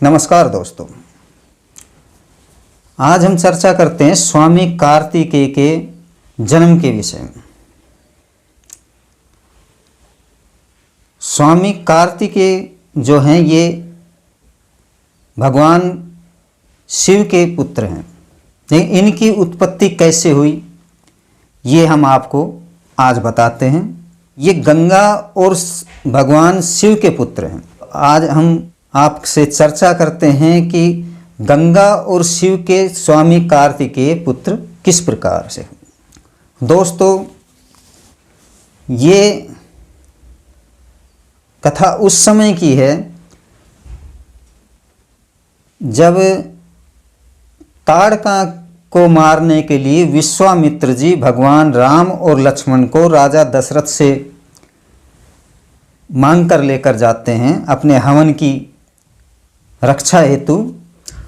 नमस्कार दोस्तों, आज हम चर्चा करते हैं स्वामी कार्तिकेय के जन्म के विषय में। स्वामी कार्तिकेय जो हैं ये भगवान शिव के पुत्र हैं। लेकिन इनकी उत्पत्ति कैसे हुई ये हम आपको आज बताते हैं। ये गंगा और भगवान शिव के पुत्र हैं। आज हम आपसे चर्चा करते हैं कि गंगा और शिव के स्वामी कार्तिकेय पुत्र किस प्रकार से। दोस्तों, ये कथा उस समय की है जब ताड़का को मारने के लिए विश्वामित्र जी भगवान राम और लक्ष्मण को राजा दशरथ से मांग कर लेकर जाते हैं अपने हवन की रक्षा हेतु।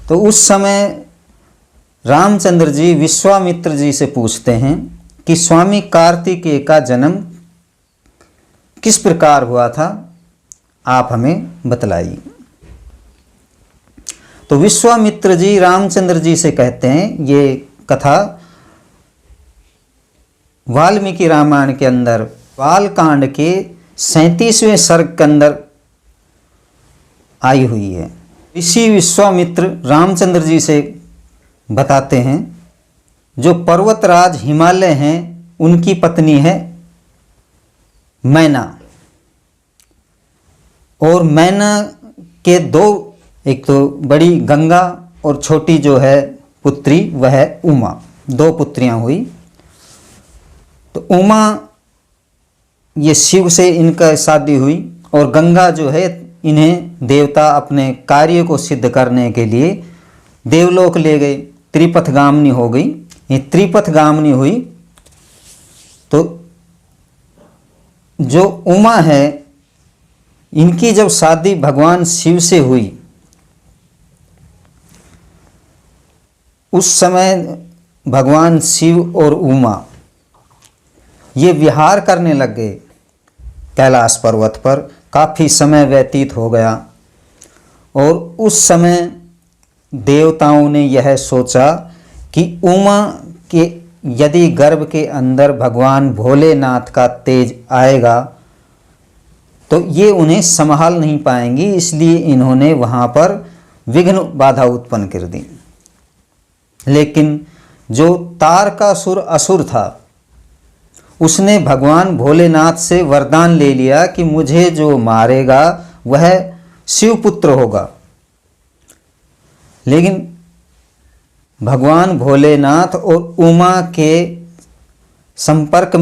तो उस समय रामचंद्र जी विश्वामित्र जी से पूछते हैं कि स्वामी कार्तिकेय का जन्म किस प्रकार हुआ था, आप हमें बतलाइए। तो विश्वामित्र जी रामचंद्र जी से कहते हैं, ये कथा वाल्मीकि रामायण के अंदर बालकांड के 37वें सर्ग के अंदर आई हुई है। ऋषि विश्वामित्र रामचंद्र जी से बताते हैं, जो पर्वतराज हिमालय हैं उनकी पत्नी है मैना, और मैना के दो, एक तो बड़ी गंगा और छोटी जो है पुत्री वह है उमा, दो पुत्रियां हुई। तो उमा ये शिव से इनका शादी हुई, और गंगा जो है इन्हें देवता अपने कार्य को सिद्ध करने के लिए देवलोक ले गए, त्रिपथगामिनी हो गई। ये त्रिपथगामिनी हुई तो जो उमा है इनकी जब शादी भगवान शिव से हुई, उस समय भगवान शिव और उमा ये विहार करने लग गए कैलाश पर्वत पर। काफ़ी समय व्यतीत हो गया, और उस समय देवताओं ने यह सोचा कि उमा के यदि गर्भ के अंदर भगवान भोलेनाथ का तेज आएगा तो ये उन्हें संभाल नहीं पाएंगी, इसलिए इन्होंने वहाँ पर विघ्न बाधा उत्पन्न कर दी। लेकिन जो तारकासुर असुर था उसने भगवान भोलेनाथ से वरदान ले लिया कि मुझे जो मारेगा वह शिवपुत्र होगा। लेकिन भगवान भोलेनाथ और उमा के संपर्क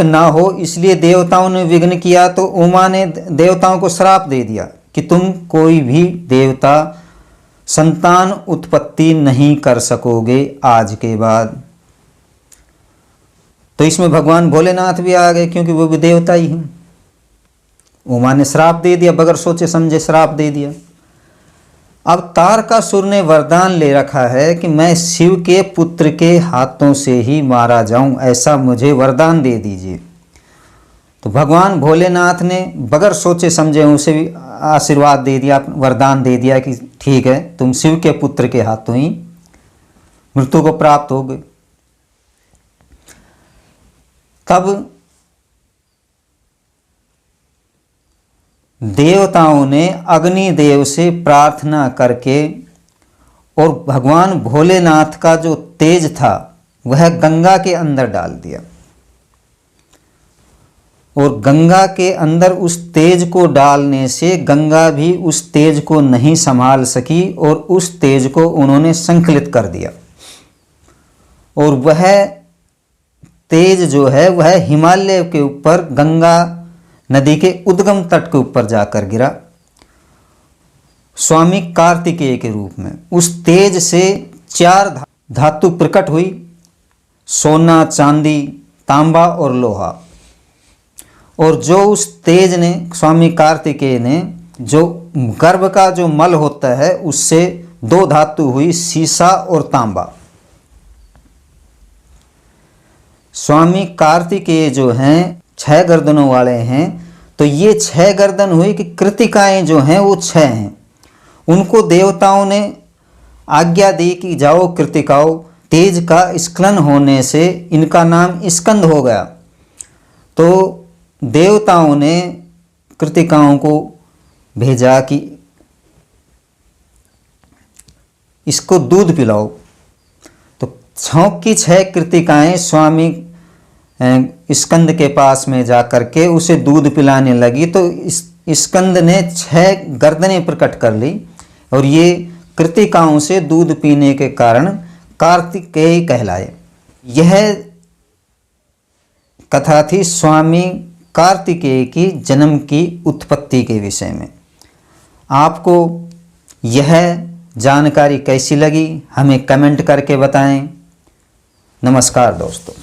ना हो, इसलिए देवताओं ने विघ्न किया। तो उमा ने देवताओं को श्राप दे दिया कि तुम कोई भी देवता संतान उत्पत्ति नहीं कर सकोगे आज के बाद। तो इसमें भगवान भोलेनाथ भी आ गए, क्योंकि वो भी देवता ही हैं। उमा ने श्राप दे दिया, बगैर सोचे समझे श्राप दे दिया। अब तारकासुर ने वरदान ले रखा है कि मैं शिव के पुत्र के हाथों से ही मारा जाऊं, ऐसा मुझे वरदान दे दीजिए। तो भगवान भोलेनाथ ने बगैर सोचे समझे उसे भी आशीर्वाद दे दिया, वरदान दे दिया कि ठीक है, तुम शिव के पुत्र के हाथों ही मृत्यु को प्राप्त हो गए। तब देवताओं ने अग्निदेव से प्रार्थना करके और भगवान भोलेनाथ का जो तेज था वह गंगा के अंदर डाल दिया, और गंगा के अंदर उस तेज को डालने से गंगा भी उस तेज को नहीं संभाल सकी, और उस तेज को उन्होंने संकलित कर दिया। और वह तेज जो है वह हिमालय के ऊपर गंगा नदी के उद्गम तट के ऊपर जाकर गिरा, स्वामी कार्तिकेय के रूप में। उस तेज से 4 धातु प्रकट हुई, सोना, चांदी, तांबा और लोहा। और जो उस तेज ने, स्वामी कार्तिकेय ने, जो गर्भ का जो मल होता है उससे 2 धातु हुई, सीसा और तांबा। स्वामी कार्तिकेय जो हैं 6 गर्दनों वाले हैं, तो ये 6 गर्दन हुई कि कृतिकाएं जो हैं वो 6 हैं। उनको देवताओं ने आज्ञा दी कि जाओ कृतिकाओं, तेज का स्खलन होने से इनका नाम स्कंद हो गया। तो देवताओं ने कृतिकाओं को भेजा कि इसको दूध पिलाओ। तो 6 की 6 कृतिकाएं स्वामी स्कंद के पास में जा कर के उसे दूध पिलाने लगी। तो स्कंद ने 6 गर्दनें प्रकट कर ली और ये कृतिकाओं से दूध पीने के कारण कार्तिकेय कहलाए। यह कथा थी स्वामी कार्तिकेय की जन्म की उत्पत्ति के विषय में। आपको यह जानकारी कैसी लगी हमें कमेंट करके बताएं। नमस्कार दोस्तों।